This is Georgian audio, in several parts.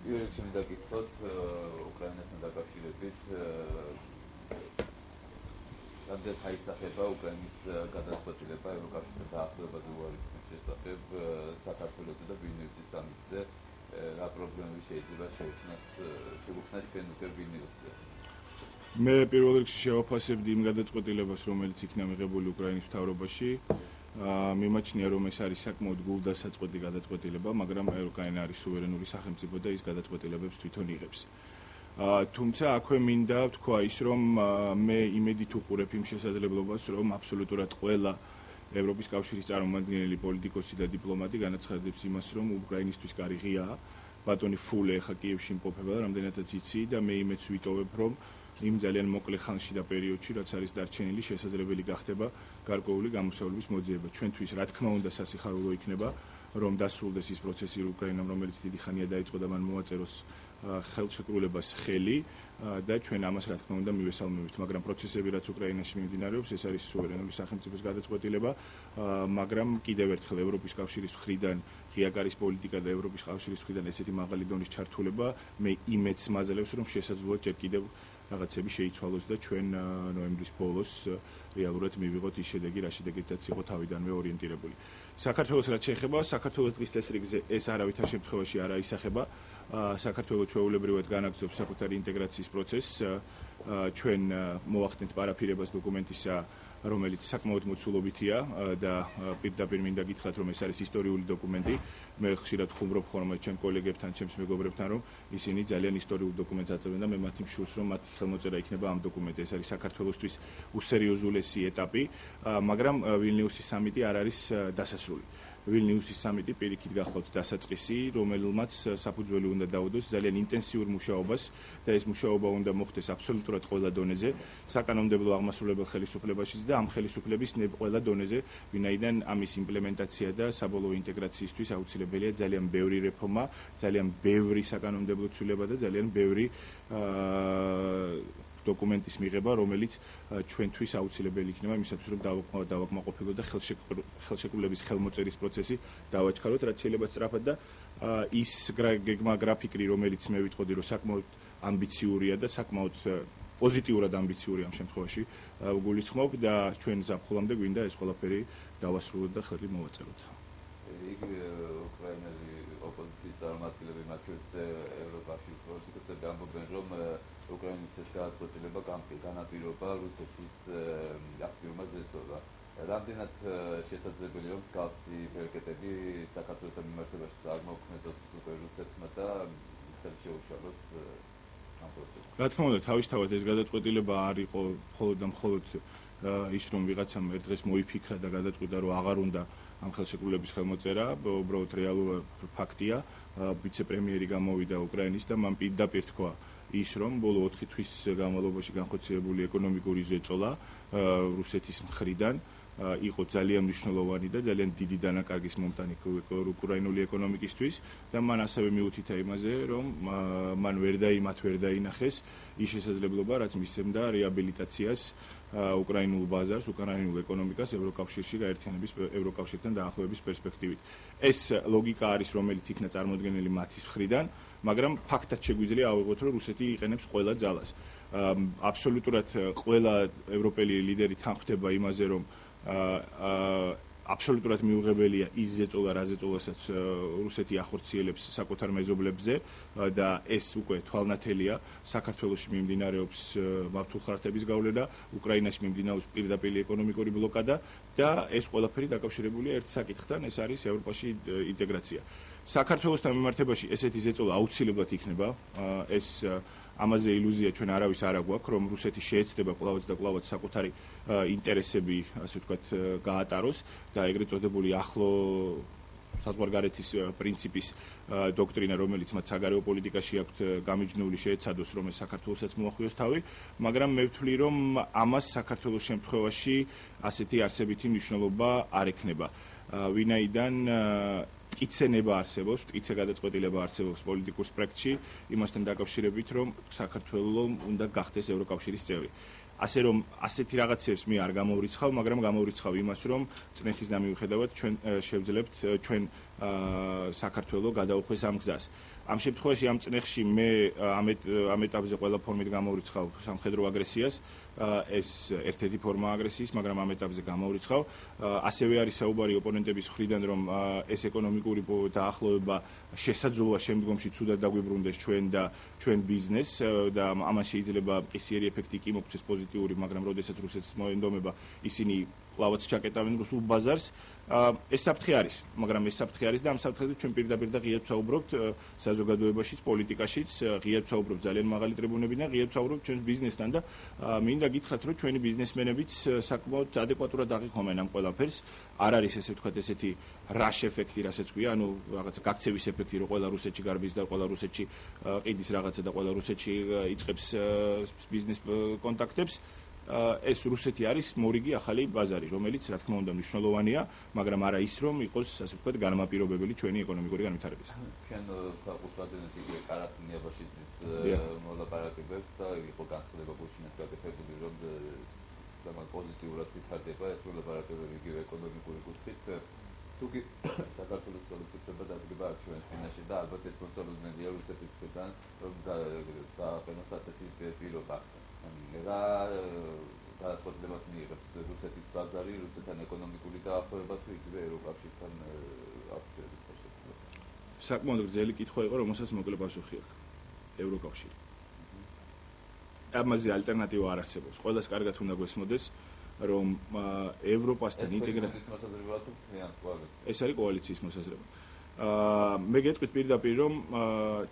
იურექში მიდაკითხოთ უკრაინასთან დაკავშირებით რამდენ აისახება უკრაინის გადაწყვეტილება ევროკავშირთან დაახლოებაზე უარის შესახებ საქართველოსა და ვილნიუსის სამიტზე რა პრობლემები შეიძლება შეგვექმნას ჩვენ უკვე ვილნიუსზე. მე პირველ რიგში შევაფასებდი იმ გადაწყვეტილებას, რომელიც იქნა მიღებული უკრაინის მთავრობაში. მიმაჩნია, რომ ეს არის საკმაოდ გულდასაწყვეტი გადაწყვეტილება, მაგრამ უკრაინა არის სუვერენული სახელმწიფო და ის გადაწყვეტილებებს თვითონ იღებს. თუმცა აქვე მინდა ვთქვა ის, რომ მე იმედით უყურებ იმ შესაძლებლობას, რომ აბსოლუტურად ყველა ევროპის კავშირის წარმომადგენელი პოლიტიკოსი და დიპლომატი განაცხადებს იმას, რომ უკრაინისთვის კარი ღიაა. ბატონი ფულე ხა კიევში იმყოფება და რამდენადაც იცი და მე იმედს ვიტოვებ, რომ იმ ძალიან მოკლე ხანში და პერიოდში, რაც არის დარჩენილი, შესაძლებელი გახდება გარკვეული გამოსავლების მოძიება. ჩვენთვის, რა თქმა უნდა, სასიხარულო იქნება, რომ დასრულდეს ის პროცესი უკრაინამ, რომელიც დიდი ხანია დაიწყო და მან მოაწეროს ხელშეკრულებას ხელი და ჩვენ ამას რა თქმა უნდა მივესალმებით, მაგრამ პროცესები რაც უკრაინაში მიმდინარეობს, ეს არის სუვერენული სახელმწიფოს გადაწყვეტილება, მაგრამ კიდევ ერთხელ ევროპის კავშირის მხრიდან ღიაკარის პოლიტიკა და ევროპის კავშირის მხრიდან ესეთი მაღალი დონის ჩართულება მე იმედს მაძლევს, რომ შესაძლოა ჯერ კიდევ რაღაცები შეიცვალოს და ჩვენ ნოემბრის ბოლოს რეალურად მივიღოთ ის შედეგი, რა შედეგითაც იყო თავიდანვე ორიენტირებული. საქართველოს რაც შეეხება, საქართველოს დღის წესრიგზე ეს არავითარ შემთხვევაში არ აისახება. საქართველოს ჩვეულებრივად განაგრძობს საკუთარი ინტეგრაციის პროცესს. ჩვენ მოახდენთ პარაფირებას დოკუმენტისა, რომელიც საკმაოდ მოცულობითია და პირდაპირ მინდა გითხრათ, რომ ეს არის ისტორიული დოკუმენტი. მე ხშირად ხუმრობ ხოლმე ჩემ კოლეგებთან, ჩემს მეგობრებთან, რომ ისინი ძალიან ისტორიულ დოკუმენტს აწევენ და მე მათი მშურს, რომ მათი ხელმოწერა იქნება ამ დოკუმენტზე. ეს არის საქართველოსთვის უსერიოზულესი ეტაპი, მაგრამ ვილნიუსის სამიტი არ არის დასასრული. ვილნიუსის სამიტი პირიქით გახლავთ დასაწყისი, რომელმაც საფუძველი უნდა დაუდოს ძალიან ინტენსიურ მუშაობას და ეს მუშაობა უნდა მოხდეს აბსოლუტურად ყველა დონეზე, საკანონმდებლო აღმასრულებელ ხელისუფლებაშიც და ამ ხელისუფლების ყველა დონეზე, ვინაიდან ამის იმპლემენტაცია და საბოლოო ინტეგრაციისთვის აუცილებელია ძალიან ბევრი რეფორმა, ძალიან ბევრი საკანონმდებლო ცვლილება და ძალიან ბევრი დოკუმენტის მიღება, რომელიც ჩვენთვის აუცილებელი იქნება იმისათვის, რომ დავაკმაყოფილოთ და ხელშეკრულების ხელმოწერის პროცესი დავაჩქაროთ, რაც შეიძლება სწრაფად და ის გეგმა გრაფიკი, რომელიც მე ვიტყოდი, რომ საკმაოდ ამბიციურია და საკმაოდ პოზიტიურად ამბიციური ამ შემთხვევაში გულისხმობ და ჩვენ ზაფხულამდე გვინდა ეს ყველაფერი დავასრულოთ და ხელი მოვაწეროთ. იგივე უკრაინელი ოპოზიციის წარმომადგენლები მათ შორის ევროკავშირის პოლიტიკოსები ამბობენ, რომ უკრაინის ეს გადაწყვეტილება განაპირობა რუსეთის აქტიურმა ზრდობა. რამდენად შესაძლებელია, რომ მსგავსი პროექტები საქართველოსთან მიმართებაში წარმოქმნეს უკვე რუსეთმა და შეუშალოს ამ პროცესს? რა თქმა უნდა, თავისთავად ეს გადაწყვეტილება არ იყო მხოლოდ და მხოლოდ ის, რომ ვიღაცამ ერთ დღეს მოიფიქრა და გადაწყვიტა, რომ აღარ უნდა ამ ხელშეკრულების ხელმოწერა, უბრალოდ რეალური ფაქტია. ვიცე-პრემიერი გამოვიდა უკრაინის და მან პირდაპირ თქვა ის, რომ ბოლო 4 თვის განმავლობაში განხორციელებული ეკონომიკური ზეწოლა რუსეთის მხრიდან იყო ძალიან მნიშვნელოვანი და ძალიან დიდი დანაკარგის მომტანი უკრაინული ეკონომიკისთვის და მან ასევე მიუთითა იმაზე, რომ მან ვერ დაინახეს ის შესაძლებლობა, რაც მისცემდა რეაბილიტაციას უკრაინულ ბაზარს, უკრაინულ ეკონომიკას ევროკავშირში გაერთიანების ევროკავშირთან დაახლოების პერსპექტივით. ეს ლოგიკა არის, რომელიც იქნა წარმოდგენილი მათის მხრიდან, მაგრამ ფაქტად შეგვიძლია ავიღოთ, რომ რუსეთი იყენებს ყველა ძალას. აბსოლუტურად ყველა ევროპელი ლიდერი თანხმდება იმაზე, რომ აბსოლუტურად მიუღებელია ის ზეწოლა, რა ზეწოლასაც რუსეთი ახორციელებს საკუთარ მეზობლებზე და ეს უკვე თვალნათელია. საქართველოში მიმდინარეობს მართულ ხარჯების გავლენა, უკრაინაში მიმდინარეობს პირდაპირ ეკონომიკური ბლოკადა და ეს ყველაფერი დაკავშირებულია ერთ საკითხთან, ეს არის ევროპაში ინტეგრაცია. საქართველოსთან მიმართებაში ესეთი ზეწოლა აუცილებლად იქნება, ეს ამაზე ილუზია ჩვენ არავის არ აგვაქვს, რომ რუსეთი შეეცდება კვლავაც და კვლავაც საკუთარი ინტერესები, ასე ვთქვათ, გაატაროს და ეგრეთ წოდებული ახლო საზღვარგარეთის პრინციპის დოქტრინა, რომელიც მათ საგარეო პოლიტიკაში აქვთ გამიჯნული, შეეცადოს, რომ ეს საქართველოსაც მოახვიოს თავი, მაგრამ მე ვთვლი, რომ ამას საქართველოს შემთხვევაში ასეთი არსებითი მნიშვნელობა არ ექნება. ვინაიდან მტკიცენება არსებობს, მტკიცე გადაწყვეტილება არსებობს პოლიტიკურ სპექტრში, იმასთან დაკავშირებით, რომ საქართველოს უნდა გახდეს ევროკავშირის წევრი. ასე რომ ასეთი რაღაცებს მე არ გამოვრიცხავ, მაგრამ გამოვრიცხავ იმას, რომ წნეხის დამიუხედავად ჩვენ შევძლებთ ჩვენ საქართველოს გადაუხვეს ამ გზას. ამ შემთხვევაში ამ წნეხში მე ამ ეტაპზე ყველა ფორმით გამოვრიცხავ სამხედრო აგრესიას. ეს ერთ-ერთი ფორმა აგრესიის, მაგრამ ამ ეტაპზე გამოვრიცხავ. ასევე არის საუბარი ოპონენტების მხრიდან, რომ ეს ეკონომიკური დაახლოება შესაძლოა შემდგომში ცუდად დაგვიბრუნდეს ჩვენ ბიზნესს და ამან შეიძლება მყისიერი ეფექტი კი მოგვცეს პოზიტიური, მაგრამ როდესაც რუსეთს მოენდომება, ისინი კლავაც ჩაკეტავენ რუსულ ბაზარს. ეს საფრთხე არის, მაგრამ ეს საფრთხე არის და ამ საფრთხეზე ჩვენ პირდაპირ და ღიად ვსაუბრობთ საზოგადოებაშიც, პოლიტიკაშიც, ღიად ვსაუბრობთ ძალიან მაღალი ტრიბუნებიდან, ღიად ვსაუბრობთ ჩვენს ბიზნესთან და მინდა გითხრათ, რომ ჩვენი ბიზნესმენებიც საკმაოდ ადეკვატურად აღიქვამენ ამ ყველაფერს. არ არის ესე ვთქვათ ესეთი რაშ ეფექტი, რასაც ქვია, ანუ რაღაცა გაქცევის ეფექტი, რომ ყველა რუსეთში გარბის და ყველა რუსეთში ყიდის რაღაცა და ყველა რუსეთში იწყებს ბიზნეს კონტაქტებს. ეს რუსეთი არის მორიგი ახალი ბაზარი, რომელიც რა თქმა უნდა მნიშვნელოვანია, მაგრამ არა ის, რომ იყოს, ასე ვთქვათ, განმაპირობებელი ჩვენი ეკონომიკური განვითარებისა. ჩვენ საკუთრადენით იგი კარაცინი აბაშიძის მოლაპარაკებებს და იყო განცხადება გუშინაც გაკეთებული, რომ პოზიტიურად ვითარდება ეს მოლაპარაკებები იგივე ეკონომიკური კუთხით. თუკი საქართველოს პოლიტიკა დადგება ჩვენს ფინანსში და ალბათ ეს მოსწავლეებია რუსეთის მხრიდან, რომ დააყენოს ასეთი პირობა. რა გადაწყვეტილებას მიიღებს რუსეთის ბაზარი, რუსეთთან ეკონომიკური დაახლოება თუ იგივე ევროკავშირთან აფრიკის შესაძლებლობა? საკმაოდ გრძელი კითხვა იყო, რომელსაც მოკლე პასუხი აქვს. ევროკავშირი. ამაზე ალტერნატივა არ არსებობს. ყველას კარგად უნდა გვესმოდეს, რომ ევროპასთან ინტეგრაცია ეს არის კოალიციის მოსაზრება. მე გეტყვით პირდაპირ, რომ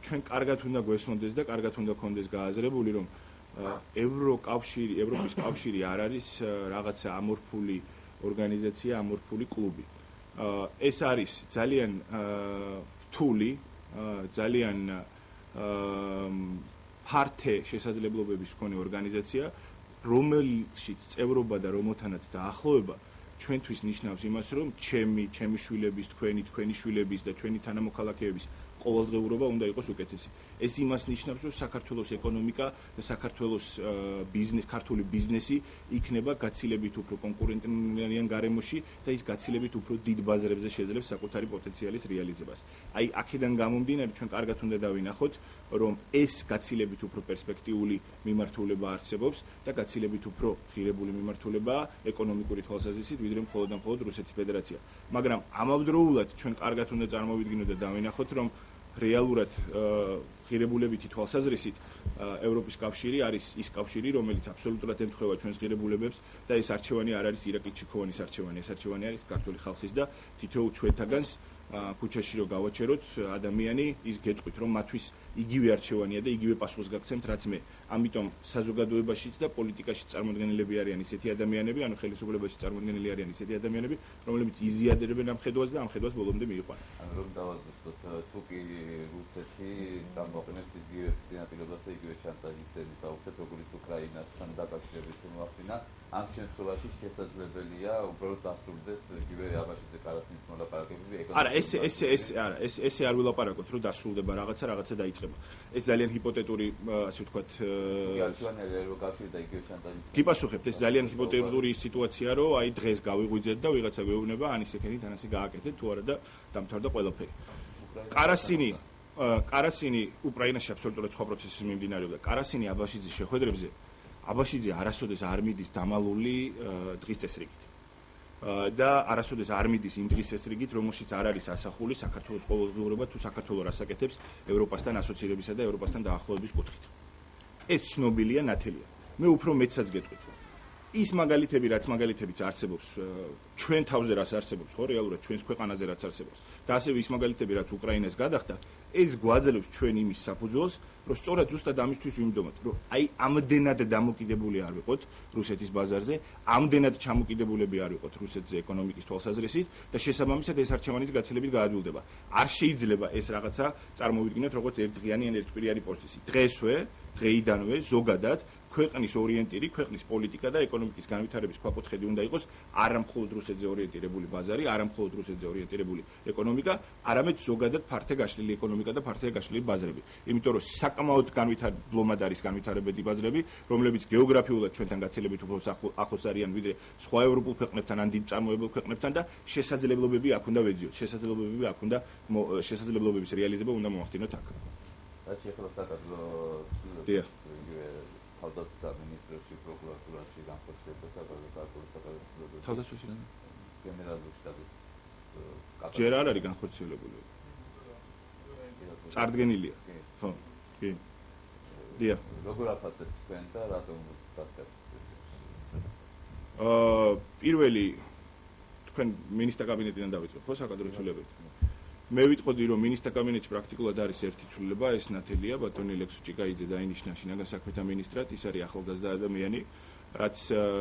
ჩვენ კარგად უნდა გვესმოდეს და კარგად უნდა გქონდეს გააზრებული, რომ ევროპის კავშირი არ არის რაღაცა ამორფული ორგანიზაცია, ამორფული კლუბი. ეს არის ძალიან რთული, ძალიან ფართე შესაძლებლობების მქონე ორგანიზაცია, რომელშიც წევრობა და რომელთანაც დაახლოება ჩვენთვის ნიშნავს იმას, რომ ჩემი შვილების, თქვენი შვილების და ჩვენი თანამოქალაქეების ყოველდღიურობა უნდა იყოს უკეთესი. ეს იმას ნიშნავს, რომ საქართველოს ეკონომიკა და საქართველოს ქართული ბიზნესი იქნება გაცილებით უფრო კონკურენტიან გარემოში და ის გაცილებით უფრო დიდ ბაზრებზე შეძლებს საკუთარი პოტენციალის რეალიზებას. აი, აქედან გამომდინარე, ჩვენ კარგად უნდა დავინახოთ, რომ ეს გაცილებით უფრო პერსპექტიული მიმართულება არსებობს და გაცილებით უფრო ღირებული მიმართულებაა ეკონომიკური თვალსაზრისით, ვიდრე მხოლოდ და მხოლოდ რუსეთის ფედერაცია. მაგრამ ამავდროულად ჩვენ კარგად უნდა წარმოვიდგინოთ და დავინახოთ, რომ რეალურად ღირებულებითი თვალსაზრისით ევროპის კავშირი არის ის კავშირი, რომელიც აბსოლუტურად ემთხვევა ჩვენს ღირებულებებს და ეს არჩევანი არ არის ირაკლი ჩიქოვანის არჩევანი, ეს არჩევანი არის ქართული ხალხის და თითოეულ ჩვენთაგანს ქუჩაში რო გავაჩეროთ ადამიანი, ის გეტყვით, რომ მათთვის იგივე არჩევანია და იგივე პასუხს გაგცემთ, რაც მე. ამიტომ საზოგადოებაშიც და პოლიტიკაშიც წარმოდგენილები არიან ისეთი ადამიანები, ანუ ხელისუფლებაში წარმოდგენილი არიან ისეთი ადამიანები, რომლებიც იზიადებენ ამ ხედვას და ამ ხედვას ბოლომდე მიიყვანენ. რომ დავაზუსტოთ, თუკი რუსეთი გამოყენებს იგივე წინაპირობას და იგივე შანტაჟის დაუხსეთ, როგორც უკრაინასთან დაკავშირებით მოახდინა, ამ შემთხვევაში შესაძლებელია უბრალოდ დასრულდეს იგივე აბაშიძე კარაცინის მოლაპარაკებები. არა, ესე არ ვილაპარაკოთ, რომ დასრულდება რაღაცა დაიწყება. ეს ძალიან ჰიპოთეტური, ასე ვთქვათ, გიპასუხებთ, ეს ძალიან ჰიპოთეტური სიტუაცია, რომ აი დღეს გავიღვიძეთ და ვიღაცა გვეუბნება, ან ისე ქენით, ან ასე გააკეთეთ, თუ არა და დამთავრდა ყველაფერი. კარასინი უკრაინაში აბსოლუტურად სხვა პროცესის მიმდინარეობდა. კარასინი აბაშიძის შეხვედრებზე აბაშიძე არასოდეს არ მიდის დამალული დღის წესრიგით. და არასოდეს არ მიდის იმ დღის წესრიგით, რომელშიც არ არის ასახული საქართველოს ყოველდღიურობა თუ საქართველოს რას აკეთებს ევროპასთან ასოცირებისა და ევროპასთან დაახლოების კუთხით. ეს ცნობილია, ნათელია. მე უფრო მეცაც გეტყვით. ის მაგალითები, რაც მაგალითებიც არსებობს ჩვენ თავზე რაც არსებობს, ხო, რეალურად ჩვენს ქვეყანაზე რაც არსებობს. და ასევე ის მაგალითები, რაც უკრაინას გადახდა, ეს გვაძლევს ჩვენ იმის საფუძველს, რომ სწორად ზუსტად ამისთვის ვიმდომოთ, რომ აი ამდენად დამოკიდებული არ ვიყოთ რუსეთის ბაზარზე, ამდენად ჩამოკიდებულები არ ვიყოთ რუსეთზე ეკონომიკის თვალსაზრისით და შესაბამისად ეს არჩევანის გაცილებით გაადვილდება. არ შეიძლება ეს რაღაცა წარმოვიდგინოთ როგორც ერთდღიანი ან ერთკვირიანი პროცესი. დღეიდანვე ზოგადად ქვეყნის ორიენტირი, ქვეყნის პოლიტიკა და ეკონომიკის განვითარების ქვაკუთხედი უნდა იყოს არა მხოლოდ რუსეთზე ორიენტირებული ბაზარი, არა მხოლოდ რუსეთზე ორიენტირებული ეკონომიკა, არამედ ზოგადად ფართე გაშლილი ეკონომიკა და ფართე გაშლილი ბაზრები. იმიტომ რომ საკმაოდ განვითარებად არის განვითარებადი ბაზრები, რომლებიც გეოგრაფიულად ჩვენთან გაცილებით უფრო ახლოს არიან ვიდრე სხვა ევროპულ ქვეყნებთან ან დიდ წარმოებულ ქვეყნებთან და შესაძლებლობები აქ უნდა ვეძიოთ. შესაძლებლობების რეალიზება უნდა მოახდინოთ აქ. რაც შეეხება საქართველოს თავდაცვის სამინისტროში, პროკურატურაში განხორციელებას საქართველოს თავდაცვის გენერალური შტაბის ჯერ არ არის განხორციელებული. წარდგენილია. ხო, კი. დიახ. როგორ აფასებთ თქვენ და რატომ გასაგებთ? პირველი თქვენ მინისტრთა კაბინეტიდან დავიწყოთ, ხო, საკადრო ცვლილებებით. მე ვიტყოდი, რომ მინისტრთა კაბინეტში პრაქტიკულად არის ერთი ცვლილება, ეს ნათელია, ბატონი ლექსი ჭიკაიძე დაინიშნა შინაგან საქმეთა მინისტრად, ის არის ახალგაზრდა ადამიანი, რაც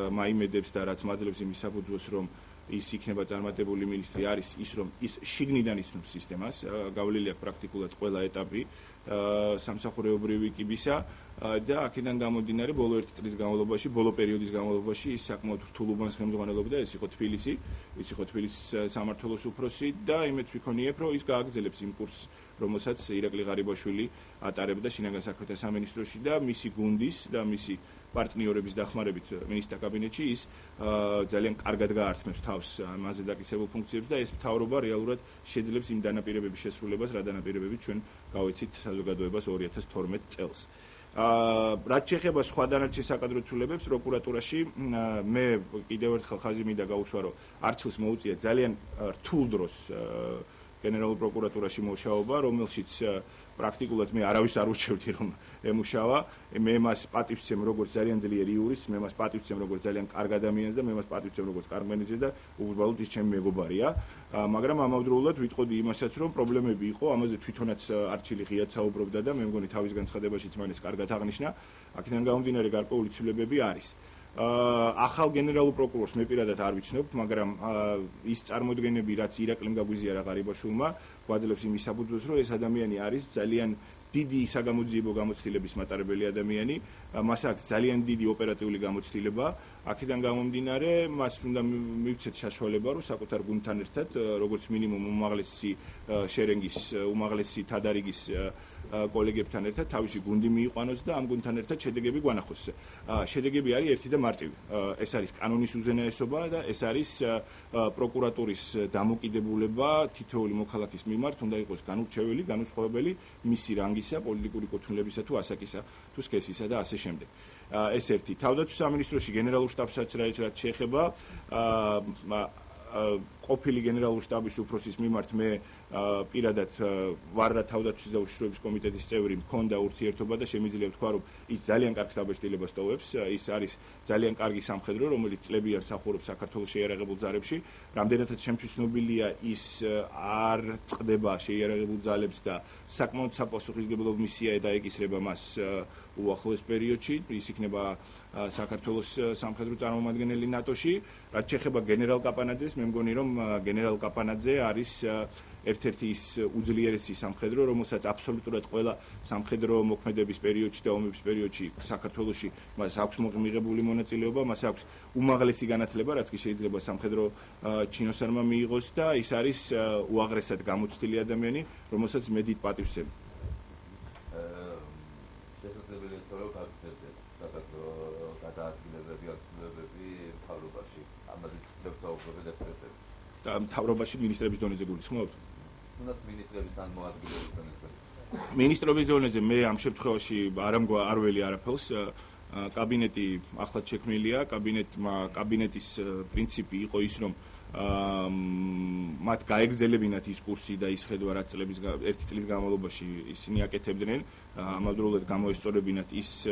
მაიმედებს და რაც მაძლევს იმის საფუძველს, რომ ის იქნება წარმატებული მინისტრი, არის ის, რომ ის შიგნიდან იცნობს სისტემას, გავლილი აქვს პრაქტიკულად ყველა ეტაპი სამსახურეობრივი კიბისა და აქედან გამომდინარე ბოლო 1 წლის განმავლობაში, ბოლო პერიოდის განმავლობაში ის საკმაოდ რთულ უბანს ხელმძღვანელობდა, ეს იყო თბილისი, ის იყო თბილისის სამმართველოს უფროსი და იმედს ვიქონიებ, რომ ის გააგრძელებს იმ კურსს, რომელსაც ირაკლი ღარიბაშვილი ატარებდა შინაგან საქმეთა სამინისტროში და მისი გუნდის და მისი პარტნიორების დახმარებით მინისტრთა კაბინეტში ის ძალიან კარგად გაართმევს თავს მასზე დაკისრებულ ფუნქციებს და ეს მთავრობა რეალურად შეძლებს იმ დანაპირებების შესრულებას, რა დანაპირებებით ჩვენ გავეცით საზოგადოებას 2012 წელს. რაც შეეხება სხვა დანარჩენ საკადრო ცვლილებებს პროკურატურაში, მე კიდევ ერთხელ ხაზი მინდა გაუსვა, რომ არჩილს მოუწია ძალიან რთულ დროს გენერალურ პროკურატურაში მუშაობა, რომელშიც პრაქტიკულად მე არავის არ ურჩევდი რომ ემუშავა, მე მას პატივს ვცემ როგორც ძალიან ძლიერ იურისტს, მე მას პატივს ვცემ როგორც ძალიან კარგ ადამიანს და მე მას პატივს ვცემ როგორც კარგ მენეჯერს და უბრალოდ ის ჩემი მეგობარია, მაგრამ ამავდროულად ვიტყოდი იმასაც, რომ პრობლემები იყო, ამაზე თვითონაც არჩილი ღიად საუბრობდა და მე მგონი თავის განცხადებაშიც მან ეს კარგად აღნიშნა, აქედან გამომდინარე გარკვეული ცვლილებები არის. ახალ გენერალურ პროკურორს მე პირადად არ ვიცნობ, მაგრამ ის წარმოდგენები, რაც ირაკლიმ გაგვიზიარა ღარიბაშვილმა, გვაძლევს იმის საფუძველს, რომ ეს ადამიანი არის ძალიან დიდი საგამოძიებო გამოცდილების მატარებელი ადამიანი, მას აქვს ძალიან დიდი ოპერატიული გამოცდილება, აქედან გამომდინარე, მას უნდა მივცეთ საშუალება, რომ საკუთარ გუნდთან ერთად, როგორც მინიმუმ უმაღლესი შერენგის, უმაღლესი თადარიგის კოლეგებთან ერთად თავისი გუნდი მიიყვანოს და ამ გუნდთან ერთად შედეგები გვანახოს. შედეგები არის ერთი და მარტივი. ეს არის კანონის უზენაესობა და ეს არის პროკურატურის დამოკიდებულება თითოეული მოქალაქის მიმართ, უნდა იყოს განურჩეველი, განუწყობელი მისი რანგისა, პოლიტიკური კუთვნილებისა თუ ასაკისა, თუ სქესისა და ასე შემდეგ. ეს ერთი. თავდაცვის სამინისტროში გენერალურ შტაბსაც რაც შეეხება ყოფილი გენერალური შტაბის უფროსის მიმართ მე პირადად ვარ რა თავდაცვის და უშიშროების კომიტეტის წევრი, მქონდა ურთიერთობა და შემიძლია ვთქვა, რომ ის ძალიან კარგ დაბეჭდილებას ტოვებს, ის არის ძალიან კარგი სამხედრო, რომელიც წლებიან მსახურობს საქართველოს შეიარაღებულ ძალებში, რამდენადაც ჩემთვის ცნობილია, ის არ წყდება შეიარაღებულ ძალებს და საკმაოდ საპასუხისმგებლო მისია დაეკისრება მას უახლოეს პერიოდში, ის იქნება საქართველოს სამხედრო წარმომადგენელი ნატოში, რაც შეეხება გენერალ კაპანაძეს, მე მგონი, რომ გენერალ კაპანაძე არის ერთ-ერთი ის უძლიერესი სამხედრო, რომელსაც აბსოლუტურად ყველა სამხედრო მოქმედების პერიოდში და ომების პერიოდში საქართველოში მას აქვს მიღებული მონაწილეობა, მას აქვს უმაღლესი განათლება, რაც კი შეიძლება სამხედრო ჩინოსარმა მიიღოს და ის არის უაღრესად გამოცდილი ადამიანი, რომელსაც მე დიდ პატივს ვცემ. შესაძლებელია რომ გაგრძელდეს საქართველოს გადაადგილებები, აქტივებები მთავრობაში. ამაზე საუბრობენ ექსპერტები. და მთავრობაში მინისტრების დონეზე გულისხმობთ? თუნდაც მინისტრების ან მოადგილეობის დონეზე. მინისტრობის დონეზე მე ამ შემთხვევაში არ ველი არაფერს. კაბინეტი ახლად შექმნილია, კაბინეტის პრინციპი იყო ის, რომ მათ გაეგრძელებინათ ის კურსი და ის ხედვა, რაც 1 წლის განმავლობაში ისინი აკეთებდნენ, ამავდროულად გამოესწორებინათ ის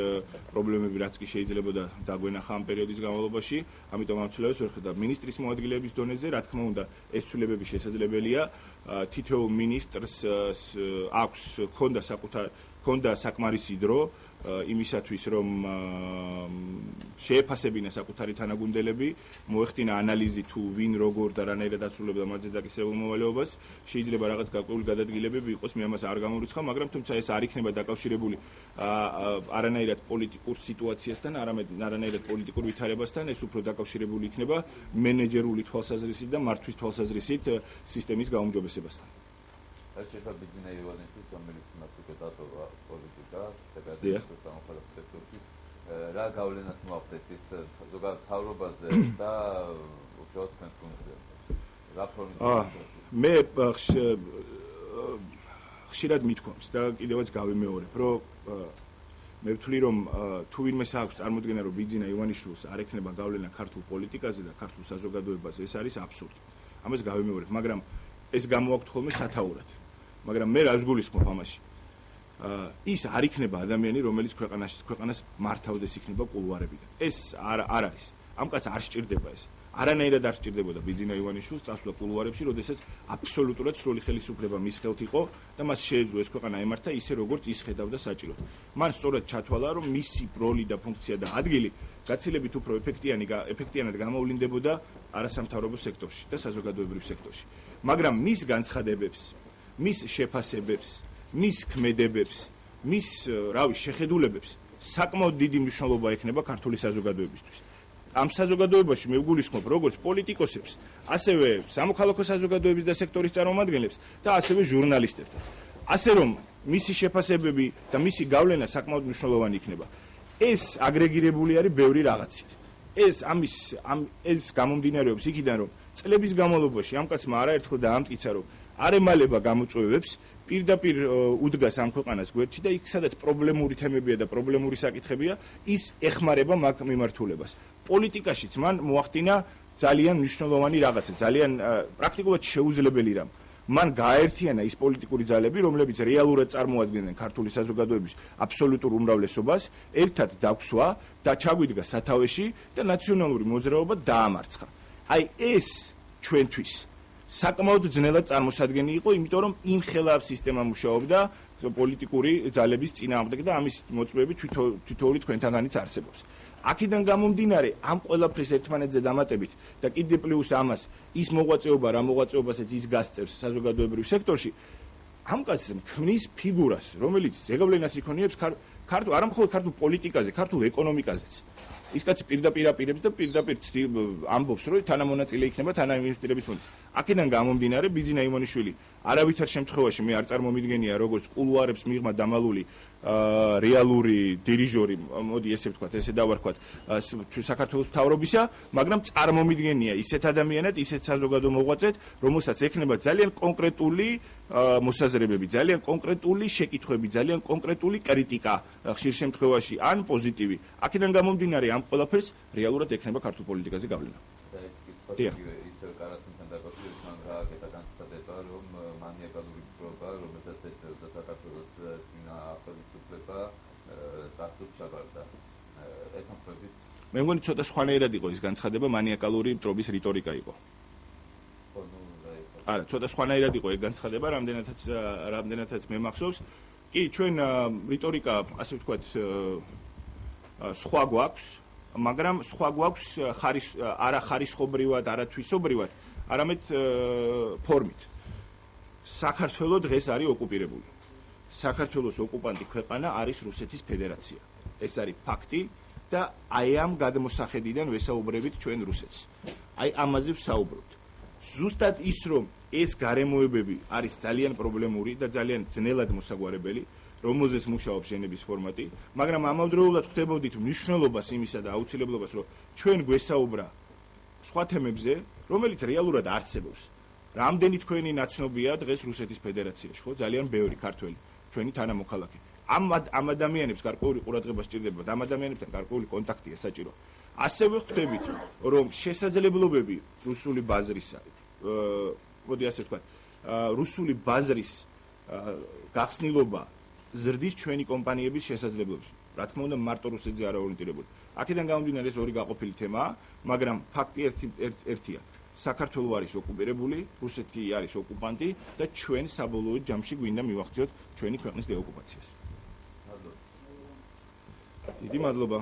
პრობლემები, რაც კი შეიძლება დაგვენახა ამ პერიოდის განმავლობაში, ამიტომ ამ ცვლილებებს ვერ ხედავ. მინისტრის მოადგილეების დონეზე, რა თქმა უნდა, ეს ცვლილებები შესაძლებელია. თითოეულ მინისტრს აქვს, ჰქონდა საკმარისი დრო იმისათვის, რომ შეეფასებინა საკუთარი თანაგუნდელები, მოეხდინა ანალიზი თუ ვინ როგორ და რანაირად ასრულებდა მათზე დაკისრებულ მოვალეობას, შეიძლება რაღაც გარკვეული გადადგილებები იყოს, მე ამას არ გამორიცხავ, მაგრამ თუმცა ეს არ იქნება დაკავშირებული არანაირად პოლიტიკურ სიტუაციასთან, არანაირად პოლიტიკურ ვითარებასთან, ეს უფრო დაკავშირებული იქნება მენეჯერული თვალსაზრისით და მართვის თვალსაზრისით სისტემის გაუმჯობესებასთან. ეს შეიძლება ბიზნეს ევანესის რომელიც მათთვის დატოვა პოლიტიკა, ფედერაციის სამოქალაქო სექტორში, რა გავლენას მოახდენს ის ზოგადად თავრობაზე და უშუალოდ თქვენს ფუნქციაზე. რა ფორმით? მე ხშირად მithქვამს და კიდევაც გავიმეორებ, რომ მე ვთვლი, რომ თუ ვინმეს აქვს წარმოდგენა, რომ ბიძინა ივანიშვილს არ ექნება გავლენა ქართულ პოლიტიკაზე და ქართულ საზოგადოებაზე, ეს არის აბსურდი. ამას გავიმეორებ, მაგრამ ეს გამოაქვთ ხოლმე სათაურად. მაგრამ მე რას გულისხმობ ამაში? ის არ იქნება ადამიანი, რომელიც ქვეყანას მართავდეს იქნება კულუარებიდან. ეს არ არის. ამ კაცს არ სჭირდება ეს. არანაირად არ სჭირდებოდა ბიძინა ივანიშვილს წასვლა კულუარებში, როდესაც აბსოლუტურად სრული ხელისუფლება მის ხელთ იყო და მას შეეძლო ეს ქვეყანა ემართა ისე, როგორც ის ხედავდა საჭიროდ. მან სწორად ჩათვალა, რომ მისი როლი და ფუნქცია და ადგილი გაცილებით უფრო ეფექტიანად გამოვლინდებოდა არასამთავრობო სექტორში და საზოგადოებრივ სექტორში. მაგრამ მის განცხადებებს, მის შეფასებებს, მის ქმედებებს, მის შეხედულებებს საკმაოდ დიდი მნიშვნელობა ექნება ქართული საზოგადოებისთვის. ამ საზოგადოებაში მე ვგულისხმობ როგორც პოლიტიკოსებს, ასევე სამოქალაქო საზოგადოების და სექტორის წარმომადგენლებს და ასევე ჟურნალისტებსაც. ასე რომ მისი შეფასებები და მისი გავლენა საკმაოდ მნიშვნელოვანი იქნება. ეს აგრეგირებული არის ბევრი რაღაცით. ეს გამომდინარეობს იქიდან, რომ წლების განმავლობაში ამ კაცმა არაერთხელ დაამტკიცა, რომ არ ემალება გამოწვევებს, პირდაპირ უდგას ამ ქვეყანას გვერდში და იქ სადაც პრობლემური თემებია და პრობლემური საკითხებია, ის ეხმარება მაგ მიმართულებას. პოლიტიკაშიც მან მოახდინა ძალიან მნიშვნელოვანი რაღაცა, ძალიან პრაქტიკულად შეუძლებელი რამ. მან გააერთიანა ის პოლიტიკური ძალები, რომლებიც რეალურად წარმოადგენენ ქართული საზოგადოების აბსოლუტურ უმრავლესობას, ერთად დაგვსვა და ჩაგვიდგა სათავეში და ნაციონალური მოძრაობა დაამარცხა. აი ეს ჩვენთვის საკმაოდ ძნელად წარმოსადგენი იყო, იმიტომ რომ იმ ხელაებ სისტემა მუშაობდა პოლიტიკური ძალების წინააღმდეგ და ამის მოწვევები თითოეული თქვენთანაც არსებობს. აქედან გამომდინარე, ამ ყველაფრის ერთმანეთზე დამატებით და კიდევ პლუს ამას ის მოღვაწეობა, რა მოღვაწეობასაც ის გასწევს საზოგადოებრივ სექტორში, ამ კაცს ქმნის ფიგურას, რომელიც ზეგავლენას იქონიებს არა მხოლოდ ქართულ პოლიტიკაზე, ქართულ ეკონომიკაზეც. ის კაცი პირდაპირ აპირებს და პირდაპირ ამბობს, რომ თანამონაწილე იქნება თანამინისტრების ფონდში. აქედან გამომდინარე, ბიძინა ივანიშვილი არავითარ შემთხვევაში მე არ წარმომიდგენია როგორც კულუარებს მიღმა დამალული რეალური დირიჟორი, მოდი ესე ვთქვათ, ესე დავარქვათ, საქართველოს მთავრობისა, მაგრამ წარმომიდგენია ისეთ ადამიანად, ისეთ საზოგადო მოღვაწედ, რომელსაც ექნება ძალიან კონკრეტული მოსაზრებები, ძალიან კონკრეტული შეკითხვები, ძალიან კონკრეტული კრიტიკა, ხშირ შემთხვევაში ან პოზიტივი. აქედან გამომდინარე, ამ ყველაფერს რეალურად ექნება ქართულ პოლიტიკაზე გავლენა. დიახ. ისევ კარასინთან დაკავშირებით მან გააკეთა განცხადება, რომ მანიაკალური პრობა, რომელსაც ეწევდა საქართველოს წინა ხელისუფლება, წარსულს ჩაბარდა. ეს ამბებით მე მგონი ცოტა სხვანაირად იყო ის განცხადება, მანიაკალური მტრობის რიტორიკა იყო. არა, ცოტა სხვანაირად იყო ეს განცხადება, რამდენადაც მე მახსოვს. კი, ჩვენ რიტორიკა, ასე ვთქვათ, სხვა გვაქვს, მაგრამ სხვა გვაქვს არა ხარისხობრივად, არა თვისობრივად, არამედ ფორმით. საქართველო დღეს არის ოკუპირებული. საქართველოს ოკუპანტი ქვეყანა არის რუსეთის ფედერაცია. ეს არის ფაქტი და აი ამ გადმოსახედიდან ვესაუბრებით ჩვენ რუსეთს. აი ამაზე ვსაუბრობთ. ზუსტად ის რომ ეს გარემოებები არის ძალიან პრობლემური და ძალიან ძნელად მოსაგვარებელი, რომელზეც მუშაობს ჟენევის ფორმატი, მაგრამ ამავდროულად ხვდებოდით მნიშვნელობას იმისა და აუცილებლობას, რომ ჩვენ გვესაუბრა სხვა თემებზე, რომელიც რეალურად არსებობს. რამდენი თქვენი ნაცნობია დღეს რუსეთის ფედერაციაში, ხო? ძალიან ბევრი ქართველი, ჩვენი თანამოქალაქე. ამ ადამიანებს გარკვეული ყურადღება სჭირდებათ, ამ ადამიანებთან გარკვეული კონტაქტია საჭირო. ასევე ხვდებით, რომ შესაძლებლობები რუსული ბაზრისა, მოდი ასე ვთქვათ, რუსული ბაზრის გახსნილობა ზრდის ჩვენი კომპანიების შესაძლებლობებს. რა თქმა უნდა, მარტო რუსეთზე არა ორიენტირებული. აქედან გამომდინარე ეს ორი გაყოფილი თემაა, მაგრამ ფაქტი ერთია. საქართველო არის ოკუპირებული, რუსეთი არის ოკუპანტი და ჩვენ საბოლოო ჯამში გვინდა მივახციოთ ჩვენი ქვეყნის დეოკუპაციას. დიდი მადლობა.